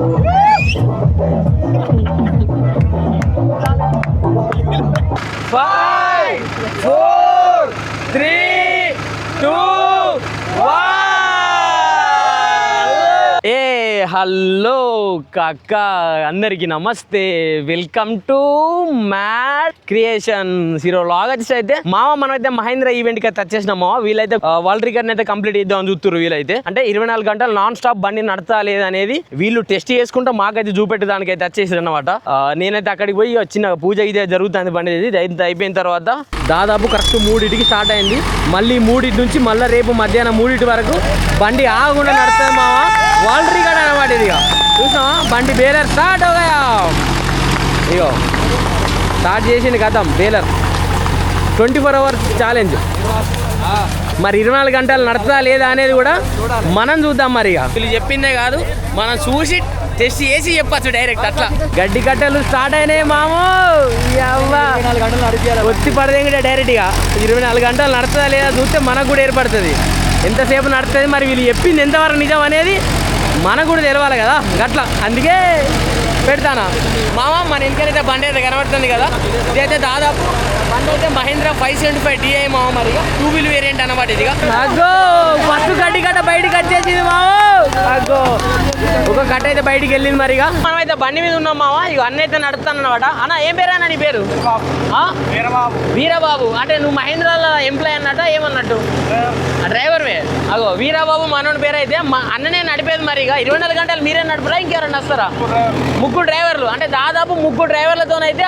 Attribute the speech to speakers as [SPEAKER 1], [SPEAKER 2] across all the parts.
[SPEAKER 1] 5, 4, 3, 2, 1. Hello కాక అందరికి నమస్తే, welcome to mad creations. Hero లాగ్ వచ్చేసి అయితే మనమైతే మహేంద్ర ఈవెంట్ కి అయితే వచ్చేసినామా. వీళ్ళైతే వరల్డ్ రికార్డ్ అయితే కంప్లీట్ చేద్దామని చూస్తున్నారు. వీళ్ళైతే అంటే 24 గంటలు నాన్ స్టాప్ బండి నడతా లేదనేది వీళ్ళు టెస్ట్ చేసుకుంటా మాకైతే చూపెట్టడానికి అయితే వచ్చేసారు అనమాట. నేనైతే అక్కడికి పోయి చిన్న పూజ ఇదే జరుగుతుంది బండి. ఇది అయిపోయిన తర్వాత దాదాపు కరెక్ట్ 3కి స్టార్ట్ అయింది. మళ్ళీ 3 నుంచి మళ్ళీ రేపు మధ్యాహ్నం 3 వరకు బండి ఆగకుండా నడుస్తుంది మావా. వరల్డ్ రికార్డ్ అనమాట ఇది. చూసావా బండి బేలర్ స్టార్ట్ అవుతాయా. ఇగో స్టార్ట్ చేసింది కథం బేలర్ 24 అవర్స్ ఛాలెంజ్. మరి 24 గంటలు నడుతుందా లేదా అనేది కూడా మనం చూద్దాం. మరి ఇక వీళ్ళు చెప్పిందే కాదు, మనం చూసి టెస్ట్ చేసి చెప్పచ్చు డైరెక్ట్. అట్లా గడ్డి కట్టలు స్టార్ట్ అయినాయి మామూ. ఒత్తి పడదేంగా డైరెక్ట్ ఇక 24 గంటలు నడుతుందా లేదా చూస్తే మనకు కూడా ఏర్పడుతుంది ఎంతసేపు నడుస్తుంది. మరి వీళ్ళు చెప్పింది ఎంతవరకు నిజం అనేది మనకు కూడా తెలవాలి కదా. గట్లా అందుకే పెడతానా మామ. మన ఇంటికైతే బండి అయితే కనబడుతుంది కదా. ఇదైతే దాదాపు బండి అయితే మహేంద్ర 575 DI మామ. మరి 2 వీల్ వేరియంట్ అనమాట ఇది. అగ్గో ఫస్ట్ గడ్డి కట్ట బయటికి వచ్చేసింది మామ. అగ్గో ఒక కట్ట అయితే బయటికి వెళ్ళింది. మరిగా మనమైతే బండి మీద ఉన్నాం మామ. ఇక అన్న అయితే నడుస్తాను అనమాట. అన్న ఏం పేరు అన్న నీ పేరు? వీరబాబు. అంటే నువ్వు మహేంద్రాల ఎంప్లాయ్ అన్నట్ట ఏమన్నట్టు? డ్రైవర్వే. అగో వీరబాబు మనోని పేరు అయితే మా అన్ననే నడిపేది. మరి ఇక 24 గంటలు మీరే నడుపురా ఇంకెవరన్నా వస్తారా? 3 డ్రైవర్లు. అంటే దాదాపు 3 డ్రైవర్లతోనైతే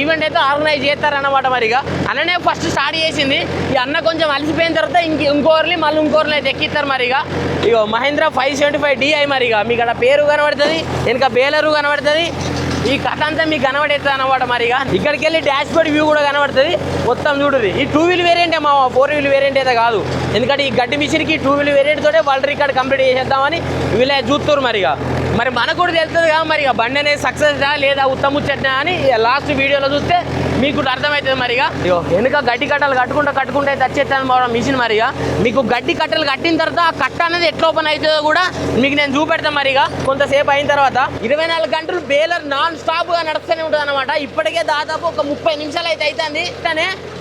[SPEAKER 1] ఈవెంట్ అయితే ఆర్గనైజ్ చేస్తారన్నమాట. మరిగా అన్ననే ఫస్ట్ స్టార్ట్ చేసింది. ఈ అన్న కొంచెం అలసిపోయిన తర్వాత ఇంకోర్ని మళ్ళీ ఇంకోర్ని అయితే ఎక్కిస్తారు. మరిగా ఇగో మహేంద్ర 575 DI. మరిగా మీకు అక్కడ పేరు కనబడుతుంది, వెనక బేలరు కనబడుతుంది. ఈ కథ అంతా మీకు కనబడేస్తుంది అనమాట. మరిగా ఇక్కడికి వెళ్ళి డాష్ బోర్డ్ వ్యూ కూడా కనబడుతుంది. మొత్తం చూడుది. ఈ 2 వీల్ వేరియంటే మా 4 వీల్ వేరియంట్ అయితే కాదు. ఎందుకంటే ఈ గడ్డి మిషన్కి 2 వీల్ వేరియంట్ తోటే వరల్డ్ రికార్డ్ కంప్లీట్ చేసేద్దామని వీళ్ళే చూస్తారు. మరిగా మరి మనకు కూడా తెలుస్తుంది కదా మరి బండి అనేది సక్సెస్ లేదా ఉత్తముచ్చట్నా అని లాస్ట్ వీడియోలో చూస్తే మీకు కూడా అర్థమవుతుంది. మరిగా వెనుక గడ్డి కట్టలు కట్టుకుంటే అయితే వచ్చేస్తాను మిషన్. మరిగా మీకు గడ్డి కట్టలు కట్టిన తర్వాత ఆ కట్ట అనేది ఎట్లా ఓపెన్ అవుతుందో కూడా మీకు నేను చూపెడతాను. మరిగా కొంతసేపు అయిన తర్వాత 24 గంటలు బేలర్ నాన్ స్టాప్ గా నడుస్తూనే ఉంటుంది అనమాట. ఇప్పటికే దాదాపు ఒక 30 నిమిషాలు అయితే అవుతుంది.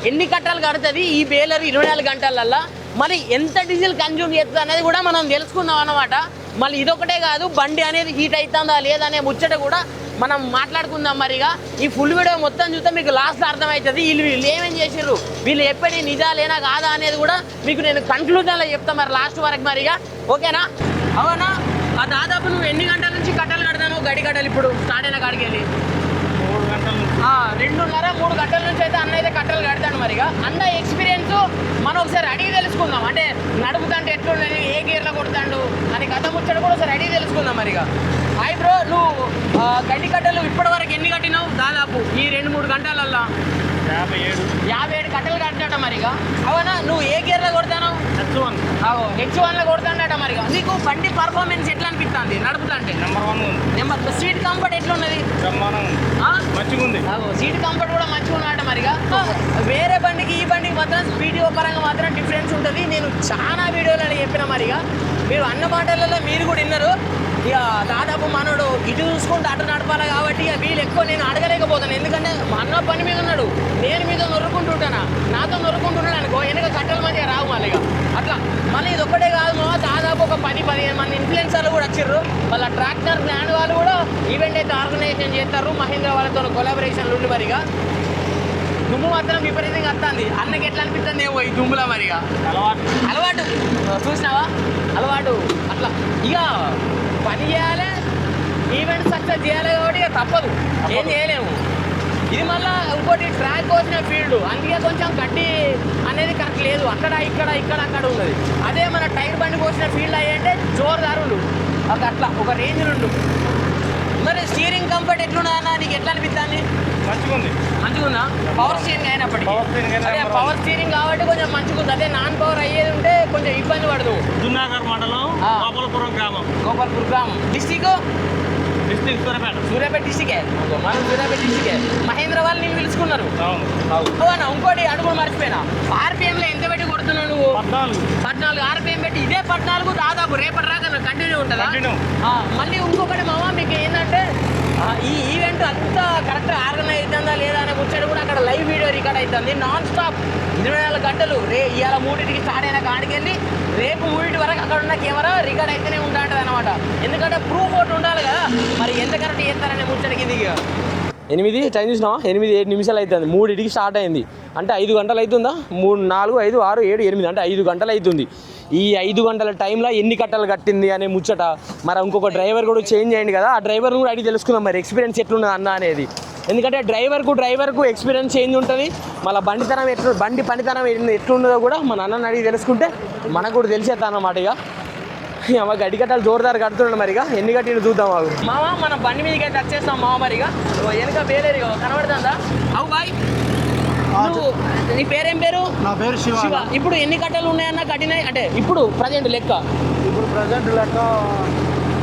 [SPEAKER 1] ఎన్ని కట్టాలు కడుతుంది ఈ బేలర్ 24 గంటలల్లా, మరి ఎంత డీజిల్ కన్జ్యూమ్ చేస్తుంది అనేది కూడా మనం తెలుసుకుందాం అనమాట. మళ్ళీ ఇదొకటే కాదు, బండి అనేది హీట్ అవుతుందా లేదనే ముచ్చట కూడా మనం మాట్లాడుకుందాం. మరిగా ఈ ఫుల్ వీడియో మొత్తం చూస్తే మీకు లాస్ట్ అర్థమవుతుంది వీళ్ళు ఏమేం చేసిర్రు, వీళ్ళు ఎప్పటి నిజాలేనా కాదా అనేది కూడా మీకు నేను కన్క్లూజన్లో చెప్తాను మరి లాస్ట్ వరకు. మరిగా ఓకేనా? అవునా? ఆ దాదాపు నువ్వు ఎన్ని గంటల నుంచి కట్టలు కడతాను గడి కట్టలు ఇప్పుడు స్టార్ట్ అయిన కాడికి వెళ్ళి? 2.5-3 గంటల నుంచి అయితే అన్న అయితే కట్టలు కడతాను. మరిగా అన్న ఎక్స్పీరియన్స్ మనం ఒకసారి అడిగి తెలుసుకుందాం. అంటే నడుపుతుంటే ఎట్లుండని, ఏ గేర్లో కొడతాడు అని కథ ముచ్చట కూడా ఒకసారి అడిగి తెలుసుకుందాం. మరిగా హాయ్ బ్రో, నువ్వు గడ్డి కట్టలు ఇప్పటి వరకు ఎన్ని కట్టినావు? దాదాపు ఈ 2-3 గంటలల్లో 57 కట్టలు కట్టినట. మరిగా అవునా? నువ్వు ఏ గేర్లో కొడతాను? H1లో కొడతాడట. మరిగా నీకు బండి పర్ఫార్మెన్స్ ఎట్లా అనిపిస్తుంది నడుపుతుంటే? నెంబర్ సీట్ కంఫర్ట్ ఎట్లున్నది? సీట్ కంఫర్ట్ కూడా మంచిగా ఉన్నట. మరిగా వేరే బండికి ఈ బండికి మాత్రం స్పీడ్ పరంగా మాత్రం డిఫరెన్స్ ఉంటుంది. నేను చాలా వీడియోలలో చెప్పిన. మరిగా మీరు అన్న మాటలలో మీరు కూడా విన్నారు. ఇక దాదాపు మనోడు ఇటు చూసుకుంటూ అటు నడపాలి కాబట్టి ఇక వీళ్ళు ఎక్కువ నేను అడగలేకపోతాను. ఎందుకంటే మా అన్న పని మీద ఉన్నాడు, నేను మీద నొరుకుంటుంటానా. నాతో నొరుకుంటున్నాడు అనుకో వెనక కట్టలు మంచిగా రావు. మళ్ళీ అట్లా మళ్ళీ ఇది ఒక్కటే కాదు, దాదాపు ఒక 10-15 మంది ఇన్ఫ్లుయెన్సర్లు కూడా వచ్చిర్రు. వాళ్ళ ట్రాక్టర్ బ్రాండ్ వాళ్ళు కూడా ఈవెంట్ అయితే ఆర్గనైజేషన్ చేస్తారు. మహేంద్ర వాళ్ళతో కొలాబరేషన్లు ఉండి. మరిగా దుమ్ము మాత్రం విపరీతంగా వస్తుంది. అన్నకి ఎట్లా అనిపిస్తుంది ఏమో ఈ దుమ్ములో. మరిగా అలవాటు చూసినావా? అలవాటు అట్లా ఇక పని చేయాలి, ఈవెంట్ సక్సెస్ చేయాలి కాబట్టి ఇక తప్పదు, ఏం చేయలేము. ఇది మళ్ళీ ఇంకోటి ట్రాక్ కోసిన ఫీల్డ్, అందుకే కొంచెం గడ్డి అనేది కరెక్ట్ లేదు. అక్కడ అక్కడ ఉన్నది. అదే మన టైర్ బండి కోసిన ఫీల్డ్ అయ్యంటే జోరుదారులు అట్లా ఒక రేంజ్ నుండు. మరి స్టీరింగ్ కంఫర్ట్ ఎట్లున్నా నీకు ఎట్లా అనిపిస్తుంది? మంచిగుందా? పవర్ స్టీరింగ్ అయినప్పటికీ అదే పవర్ స్టీరింగ్ కాబట్టి కొంచెం మంచిగుంది. అదే నాన్ పవర్ అయ్యేది ఉంటే కొంచెం ఇబ్బంది పడదు.
[SPEAKER 2] దున్నాగర్ మండలం గోపాలపురం గ్రామం.
[SPEAKER 1] డిస్టిక్ సూర్యాపేట డిస్టికే. మనం సూర్యాపేట డిస్టికే. మహేంద్ర వాళ్ళు నేను పిలుచుకున్నారు. అవునా? ఇంకోటి అడుగు మర్చిపోయినా, ఆర్పిఎంలో ఎంత పెట్టి కొడుతున్నావు నువ్వు? 14 ఆర్పిఎం పెట్టి. ఇదే 14 దాదాపు రేపటి రాక కంటిన్యూ ఉంటుందా? మళ్ళీ ఇంకొకటి మామ మీకు ఈ ఈవెంట్ అంతా కరెక్ట్ ఆర్గనైజ్ అవుతుందా లేదా అనే ముచ్చట కూడా అక్కడ లైవ్ వీడియో రికార్డ్ అవుతుంది నాన్ స్టాప్ 24 గంటలు ఇవాళ 3కి స్టార్ట్ అయిన కాడికి వెళ్ళి రేపు 3 వరకు అక్కడ ఉన్న కెమెరా రికార్డ్ అయితేనే ఉంటా ఉంటుంది అనమాట. ఎందుకంటే ప్రూఫ్ ఒకటి ఉండాలి కదా, మరి ఎంత కరెక్ట్ చేస్తారనే ముచ్చటకి ఇది 8 టైం చూసినావా 8-7 నిమిషాలు అవుతుంది 3కి స్టార్ట్ అయింది అంటే 5 గంటలు అవుతుందా 3, 4, 5, 6, 7, 8 అంటే 5 గంటలు అవుతుంది. ఈ 5 గంటల టైంలో ఎన్ని కట్టలు కట్టింది అనే ముచ్చట మరి ఇంకొక డ్రైవర్ కూడా చేంజ్ అయ్యింది కదా, ఆ డ్రైవర్ కూడా అడిగి తెలుసుకుందాం మరి ఎక్స్పీరియన్స్ ఎట్లున్నది అన్న అనేది. ఎందుకంటే డ్రైవర్కు ఎక్స్పీరియన్స్ చేంజ్ ఉంటుంది, మళ్ళీ బండి పనితనం ఎట్లున్నదో కూడా మన అన్నని అడిగి తెలుసుకుంటే మనకు కూడా తెలిసేద్దా అన్నమాట. ఇక గడ్డి కట్టాలి జోరుదారు కడుతున్నాడు మరిగా ఎన్ని కట్టిండు చూద్దాం మాకు మామ. మన బండి మీదకి అయితే వచ్చేస్తాం మామ మరిగా వెనక వేలేరు కనబడుతుందా అవు బాయ్. నీ పేరేం పేరు?
[SPEAKER 3] నా పేరు శివ.
[SPEAKER 1] ఇప్పుడు ఎన్ని కట్టలు ఉన్నాయన్న కట్టినాయి అంటే ఇప్పుడు ప్రజెంట్ లెక్క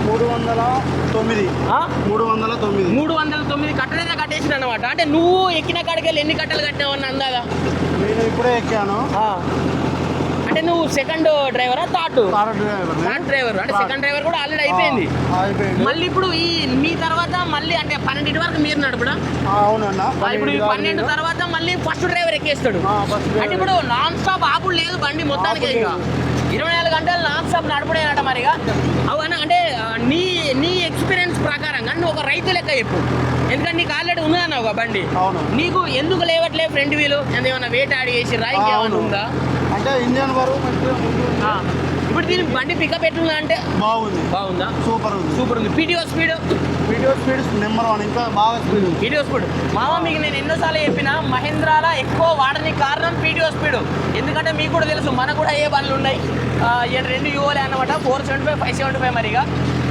[SPEAKER 3] 309
[SPEAKER 1] కట్టలేదా కట్టేసిన అనమాట. అంటే నువ్వు ఎక్కిన కాడికి వెళ్ళి ఎన్ని కట్టలు కట్టినావని అందాదా?
[SPEAKER 3] నేను ఇప్పుడే ఎక్కాను.
[SPEAKER 1] అంటే నువ్వు సెకండ్ డ్రైవరా థర్డ్ డ్రైవర్? అంటే సెకండ్ డ్రైవర్ కూడా ఆల్రెడీ అయిపోయింది. మళ్ళీ ఇప్పుడు ఈ మీ తర్వాత మళ్ళీ అంటే 12 వరకు మీరు నడుపుడా?
[SPEAKER 3] అవునన్నా.
[SPEAKER 1] ఇప్పుడు 12 తర్వాత మళ్ళీ ఫస్ట్ డ్రైవర్ ఎక్కేస్తాడు. అంటే ఇప్పుడు నాన్ స్టాప్ ఆపుడు లేదు బండి మొత్తానికి, 24 గంటలు నాన్ స్టాప్ నడపడేనట మరిగా. అవునా? అంటే నీ ఎక్స్పీరియన్స్ ప్రకారంగా నువ్వు ఒక రైతు లెక్క చెప్పు, ఎందుకంటే నీకు ఆల్రెడీ ఉన్నదన్న ఒక బండి, నీకు ఎందుకు లేవట్లే ఫ్రంట్ వీలు ఏమైనా వేటాడి చేసి రాయికి ఏమైనా ఉందా?
[SPEAKER 3] అంటే ఇండియన్ వరకు
[SPEAKER 1] ఇప్పుడు దీని బండి పికప్ ఎట్లుందా? అంటే బాగుందా? సూపర్ ఉంది. పీటీఓ స్పీడ్
[SPEAKER 3] నెంబర్ 1, ఇంకా బాగా స్పీడ్.
[SPEAKER 1] పీటీఓ స్పీడ్ మామ మీకు నేను ఎన్నోసార్లు చెప్పిన మహేంద్రాలో ఎక్కువ వాడడానికి కారణం పీటీఓ స్పీడ్. ఎందుకంటే మీకు కూడా తెలుసు మనకు కూడా ఏ బండ్లు ఉన్నాయి, 2 యూఓలే అన్నమాట, 475, 575 మరిగా.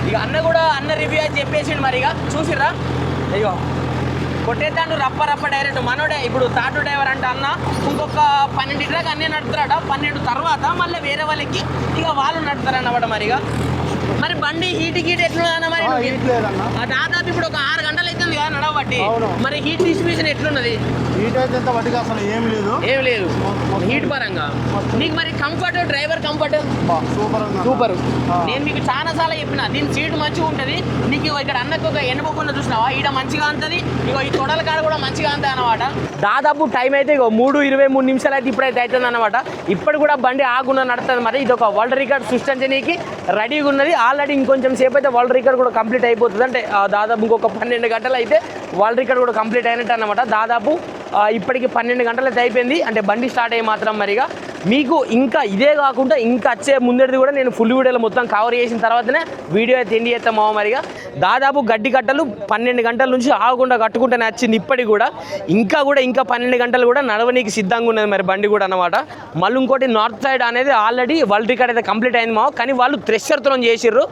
[SPEAKER 1] ఇక అన్న రివ్యూ అయితే చెప్పేసిండు మరిగా, చూసిర్రా? అయ్యో కొట్టేద్దాడు రప్ప డైరెక్ట్ మనోడే. ఇప్పుడు థర్డ్ డ్రైవర్ అంటే అన్న ఇంకొక 12 ట్రాక్ అన్నీ నడుపుతారట, 12 తర్వాత మళ్ళీ వేరే వాళ్ళకి ఇక వాళ్ళు నడుపుతారన్నమాట మరిగా. మరి బండి హీట్ ఎట్లున్నదన్న? మరి దాదాపు ఇప్పుడు ఒక 6 గంటలు అవుతుంది కదా నడవబట్టి, మరి హీట్ డిస్ట్రిబ్యూషన్ ఎట్లున్నది?
[SPEAKER 3] హీట్ అయితే అసలు ఏం లేదు
[SPEAKER 1] హీట్ పరంగా. నీకు మరి కంఫర్ట్, డ్రైవర్ కంఫర్ట్ సూపర్. నేను మీకు చాలా సార్లు చెప్పిన దీని సీట్ మంచిగా ఉంటుంది. నీకు ఇక్కడ అన్నకు ఒక ఎన్నుకోకుండా చూసినావా, ఈడ మంచిగా ఉంటుంది, ఇక ఈ తొడల కాడ కూడా మంచిగా ఉంటుంది అనమాట. దాదాపు టైం అయితే ఇక 3:23 నిమిషాలు అయితే ఇప్పుడైతే అవుతుంది అనమాట. ఇప్పుడు కూడా బండి ఆగున్న నడుతుంది. మరి ఇది ఒక వరల్డ్ రికార్డ్ సృష్టించడానికి రెడీగా ఉన్నది. ఆల్రెడీ ఇంకొంచెం సేపు అయితే వరల్డ్ రికార్డ్ కూడా కంప్లీట్ అయిపోతుంది. అంటే దాదాపు ఇంకొక 12 గంటలు అయితే వరల్డ్ రికార్డ్ కూడా కంప్లీట్ అయినట్టు అనమాట. దాదాపు ఇప్పటికి 12 గంటలు అయితే అయిపోయింది అంటే బండి స్టార్ట్ అయ్యి మాత్రం మరిగా. మీకు ఇంకా ఇదే కాకుండా ఇంకా వచ్చే ముందటిది కూడా నేను ఫుల్ వీడియోలో మొత్తం కవర్ చేసిన తర్వాతనే వీడియో అయితే ఎండ్ చేస్తాం మరిగా. దాదాపు గడ్డి కట్టలు 12 గంటల నుంచి ఆగకుండా కట్టుకుంటూనే వచ్చింది. ఇప్పటికి కూడా ఇంకా 12 గంటలు కూడా నడవనీకి సిద్ధంగా ఉన్నది మరి బండి కూడా అనమాట. మళ్ళీ ఇంకోటి నార్త్ సైడ్ అనేది ఆల్రెడీ వరల్డ్ రికార్డ్ అయితే కంప్లీట్ అయింది కానీ వాళ్ళు థ్రెషర్తో చేసిర్రు,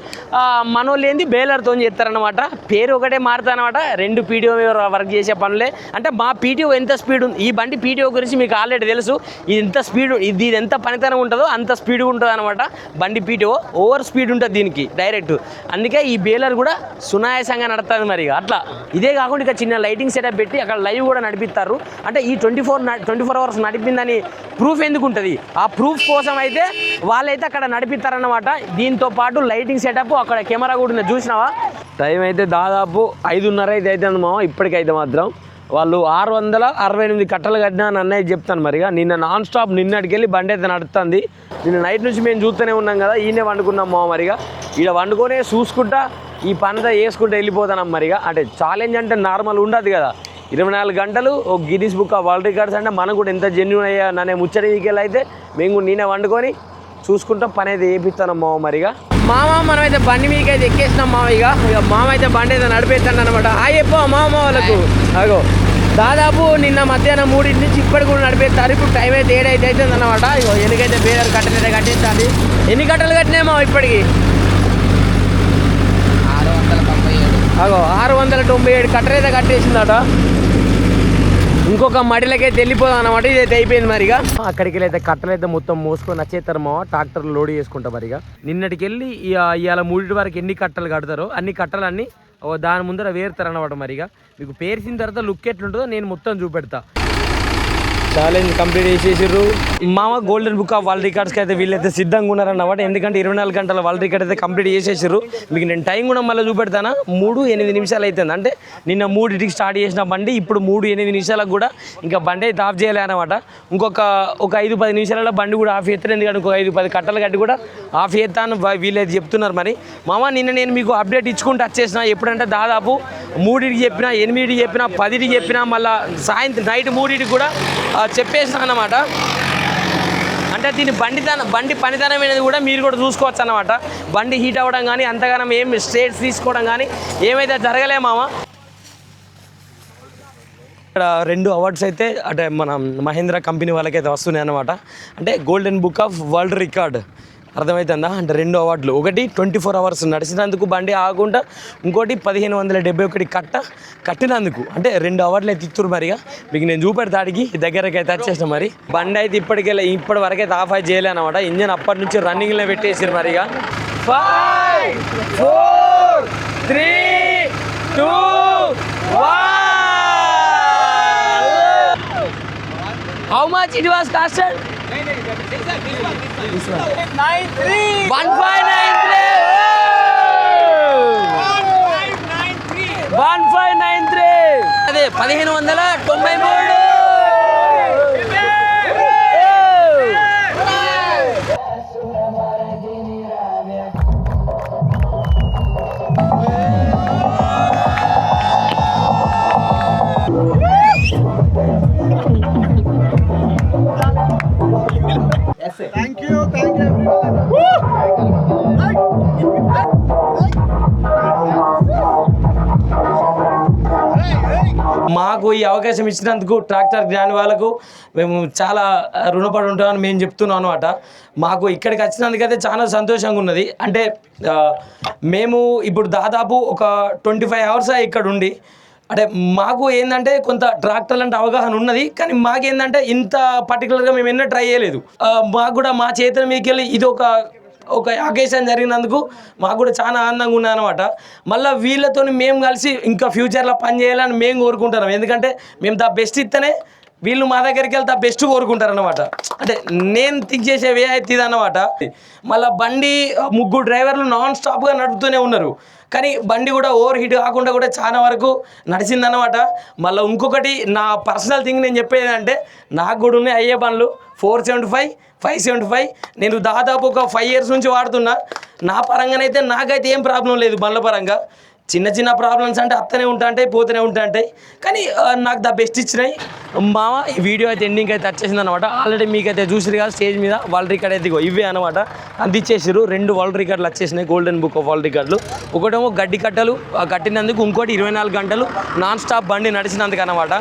[SPEAKER 1] మనోళ్ళు ఏంది బేలర్తో చేస్తారనమాట. పేరు ఒకటే మారుతారనమాట, 2 పీటీఓ వర్క్ చేసే పనులే. అంటే మా పీటీఓ ఎంత స్పీడ్ ఉంది, ఈ బండి పీటీఓ గురించి మీకు ఆల్రెడీ తెలుసు, ఇది ఎంత స్పీడ్, ఇది ఎంత పనితనం ఉంటుందో అంత స్పీడ్ ఉంటుంది అనమాట. బండి పీటీఓ ఓవర్ స్పీడ్ ఉంటుంది దీనికి డైరెక్ట్, అందుకే ఈ బేలర్ కూడా సునాయాసంగా నడుస్తుంది మరి. అట్లా ఇదే కాకుండా ఇక చిన్న లైటింగ్ సెటప్ పెట్టి అక్కడ లైవ్ కూడా నడిపిస్తారు. అంటే ఈ 24 అవర్స్ నడిపిందని ప్రూఫ్ ఎందుకు ఉంటుంది, ఆ ప్రూఫ్ కోసం అయితే వాళ్ళైతే అక్కడ నడిపిస్తారన్నమాట. దీంతో పాటు లైటింగ్ సెటప్ అక్కడ కెమెరా కూడా చూసినావా. టైం అయితే దాదాపు 5:30 అయితే అవుతుంది మామ. ఇప్పటికైతే మాత్రం వాళ్ళు 668 కట్టలు కట్టినా అని అన్నయ్య చెప్తాను మరిగా. నిన్న నాన్ స్టాప్ నిన్నటికెళ్ళి బండి అయితే నడుస్తుంది. నిన్న నైట్ నుంచి మేము చూస్తూనే ఉన్నాం కదా, ఈయనే వండుకున్నాం మామ మరిగా. ఈడ వండుకొనే చూసుకుంటా ఈ పనితో వేసుకుంటూ వెళ్ళిపోతున్నాం మరిగా. అంటే ఛాలెంజ్ అంటే నార్మల్ ఉండదు కదా, 24 గంటలు ఒక Guinness book of world records అంటే మనకు కూడా ఎంత జెన్యూన్ అయ్యా నన్నే ముచ్చటకెళ్ళి అయితే మేము నేనే వండుకొని చూసుకుంటాం పని అయితే వేపిస్తాను మామ మరిగా. మనమైతే బండి మీదకి అయితే ఎక్కేసినాం మామ. ఇక మామ అయితే బండి అయితే నడిపేస్తాను అనమాట. చెప్పో మామ వాళ్ళకు అగో దాదాపు నిన్న మధ్యాహ్నం 3 నుంచి ఇప్పటికి కూడా నడిపేస్తారు. ఇప్పుడు టైం అయితే 7 అయితే అవుతుంది అనమాట. ఇగో ఎన్నికైతే బేదర్ కట్టనైతే కట్టేస్తుంది. ఎన్ని కట్టలు కట్టినాయి మామ ఇప్పటికి? 697 కట్టలు అయితే కట్టేసిందట. ఇంకొక మడిలకైతే వెళ్ళిపోదాం అనమాట. ఇదైతే అయిపోయింది మరిగా. అక్కడికి వెళ్ళి అయితే కట్టలు అయితే మొత్తం మోసుకొని వచ్చేస్తారు మామ, ట్రాక్టర్ లోడ్ చేసుకుంటాం మరిగా. నిన్నటికి వెళ్ళి ఇవాళ 3 వరకు ఎన్ని కట్టలు కడతారో అన్ని కట్టలన్నీ దాని ముందర వేరుతారు అనమాట మరిగా. మీకు పేర్చిన తర్వాత లుక్ ఎట్లుంటుందో నేను మొత్తం చూపెడతా.
[SPEAKER 4] ఛాలెంజ్ కంప్లీట్ చేసేసారు మామ. గోల్డెన్ బుక్ ఆఫ్ వరల్డ్ రికార్డ్స్కి అయితే వీళ్ళైతే సిద్ధంగా ఉన్నారన్నమాట. ఎందుకంటే 24 గంటల వరల్డ్ రికార్డ్ అయితే కంప్లీట్ చేసేసారు. మీకు నేను టైం కూడా మళ్ళీ చూపెడతాను. 3:08 నిమిషాలు అవుతుంది. అంటే నిన్న 3కి స్టార్ట్ చేసిన బండి ఇప్పుడు 3:08 నిమిషాలకు కూడా ఇంకా బండి అయితే ఆఫ్ చేయలే అనమాట. ఒక 5-10 నిమిషాలలో బండి కూడా ఆఫ్ చేస్తారు. ఎందుకంటే ఇంకొక 5-10 కట్టలు కట్టి కూడా ఆఫ్ చేస్తాను వీళ్ళైతే చెప్తున్నారు. మరి మామ నిన్న నేను మీకు అప్డేట్ ఇచ్చుకుంటూ వచ్చేసిన. ఎప్పుడంటే దాదాపు 3కి చెప్పిన, 8కి చెప్పిన, 10కి చెప్పిన, మళ్ళీ సాయంత్రం నైట్ 3కి కూడా చెప్పేసిన అన్నమాట. అంటే దీని బండి పనితనం అనేది కూడా మీరు కూడా చూసుకోవచ్చు అన్నమాట. బండి హీట్ అవ్వడం కానీ అంతగానం ఏం స్టేట్స్ తీసుకోవడం కానీ ఏమైతే జరగలే మామ. ఇక్కడ 2 అవార్డ్స్ అయితే అంటే మన మహేంద్ర కంపెనీ వాళ్ళకైతే వస్తున్నాయి అన్నమాట. అంటే golden book of world record అర్థమవుతుందా. అంటే 2 అవార్డులు. ఒకటి 24 అవర్స్ నడిచినందుకు బండి ఆగకుండా, ఇంకోటి 1571 కట్టినందుకు. అంటే 2 అవార్డులు అయితే ఇస్తారు. మరిగా మీకు నేను చూపెడతాడికి దగ్గరకి అయితే వచ్చేసిన. మరి బండి అయితే ఇప్పటి వరకు అయితే ఆఫ్ చేయలే అనమాట. ఇంజన్ అప్పటి నుంచి రన్నింగ్లో పెట్టేసారు. మరిగా 5, 4, 3, 2, 1. How much it was costed? 1593. అదే 1593.
[SPEAKER 3] థ్యాంక్ యూ
[SPEAKER 4] మాకు ఈ అవకాశం ఇచ్చినందుకు ట్రాక్టర్ జ్ఞాని వాళ్ళకు మేము చాలా రుణపడి ఉంటామని మేము చెప్తున్నాం అనమాట. మాకు ఇక్కడికి వచ్చినందుకైతే చాలా సంతోషంగా ఉన్నది. అంటే మేము ఇప్పుడు దాదాపు ఒక 25 అవర్స్ ఇక్కడ ఉండి, అంటే మాకు ఏంటంటే కొంత ట్రాక్టర్లు అంటే అవగాహన ఉన్నది. కానీ మాకేంటంటే ఇంత పర్టికులర్గా మేము ఎన్నో ట్రై చేయలేదు. మాకు కూడా మా చేతుల మీదకి వెళ్ళి ఇది ఒక అకేషన్ జరిగినందుకు మాకు కూడా చాలా ఆనందంగా ఉన్నాయి అనమాట. మళ్ళీ వీళ్ళతో మేము కలిసి ఇంకా ఫ్యూచర్లో పని చేయాలని మేము కోరుకుంటున్నాం. ఎందుకంటే మేము ద బెస్ట్ ఇస్తేనే వీళ్ళు మా దగ్గరికి వెళ్తే బెస్ట్ కోరుకుంటారు అనమాట. అంటే నేను థింక్ చేసే వే అయితే ఇది అన్నమాట. మళ్ళీ బండి 3 డ్రైవర్లు నాన్ స్టాప్గా నడుపుతూనే ఉన్నారు. కానీ బండి కూడా ఓవర్ హీట్ కాకుండా కూడా చాలా వరకు నడిచిందనమాట. మళ్ళీ ఇంకొకటి నా పర్సనల్ థింగ్ నేను చెప్పేది అంటే, నాకు కూడా ఉన్నాయి అయ్యే బండ్లు 475, 575. నేను దాదాపు ఒక 5 years నుంచి వాడుతున్నా. నా పరంగానైతే నాకైతే ఏం ప్రాబ్లం లేదు. బండ్ల పరంగా చిన్న ప్రాబ్లమ్స్ అంటే అత్తనే ఉంటాయి, పోతూనే ఉంటాయి. కానీ నాకు ద బెస్ట్ ఇచ్చినాయి మామ. ఈ వీడియో అయితే ఎండింగ్ అయితే వచ్చేసింది అనమాట. ఆల్రెడీ మీకైతే చూసిరు కదా స్టేజ్ మీద వరల్డ్ రికార్డ్ అయితే ఇవే అనమాట అందించేసారు. 2 వరల్డ్ రికార్డులు వచ్చేసినాయి గోల్డెన్ బుక్ ఆఫ్ వరల్డ్ రికార్డులు. ఒకటేమో గడ్డి కట్టలు కట్టినందుకు, ఇంకోటి 24 గంటలు నాన్ స్టాప్ బండి నడిచినందుకు అనమాట.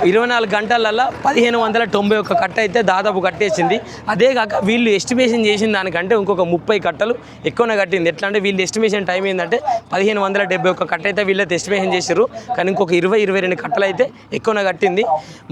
[SPEAKER 4] 24 గంటలల్లో 1591 కట్ట అయితే దాదాపు కట్టేసింది. అదే కాక వీళ్ళు ఎస్టిమేషన్ చేసిన దానికంటే ఇంకొక 30 కట్టలు ఎక్కువనే కట్టింది. ఎట్లా అంటే వీళ్ళు ఎస్టిమేషన్ టైం ఏంటంటే 1571 కట్ట అయితే వీళ్ళైతే ఎస్టిమేషన్ చేశారు. కానీ ఇంకొక 20-22 కట్టలు అయితే ఎక్కువనే కట్టింది.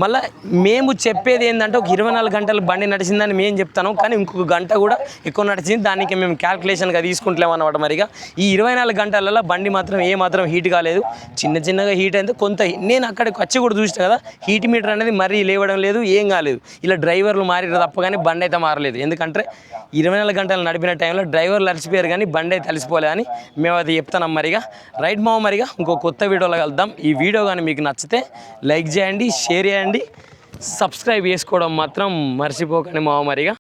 [SPEAKER 4] మళ్ళీ మేము చెప్పేది ఏంటంటే ఒక 24 గంటలు బండి నడిచిందని మేము చెప్తాను. కానీ ఇంకొక గంట కూడా ఎక్కువ నడిచింది. దానికి మేము క్యాల్కులేషన్గా తీసుకుంటలేము అనమాట. మరిగా ఈ 24 గంటలలో బండి మాత్రం ఏమాత్రం హీట్ కాలేదు. చిన్నగా హీట్ అయితే కొంత. నేను అక్కడికి వచ్చి కూడా చూసిన కదా, హీట్ మీటర్ అనేది మరీ లేవడం లేదు, ఏం కాలేదు. ఇలా డ్రైవర్లు మారిరు తప్ప కానీ బండి అయితే మారలేదు. ఎందుకంటే 24 గంటలు నడిపిన టైంలో డ్రైవర్లు అలసిపోయారు కానీ బండి అయితే అలసిపోలే అని మేము అది చెప్తున్నాం. మరిగా రైట్ మావ. మరిగా ఇంకో కొత్త వీడియోలో కలుద్దాం. ఈ వీడియో కానీ మీకు నచ్చితే లైక్ చేయండి, షేర్ చేయండి, సబ్స్క్రైబ్ చేసుకోవడం మాత్రం మర్చిపోకండి మావ. మరిగా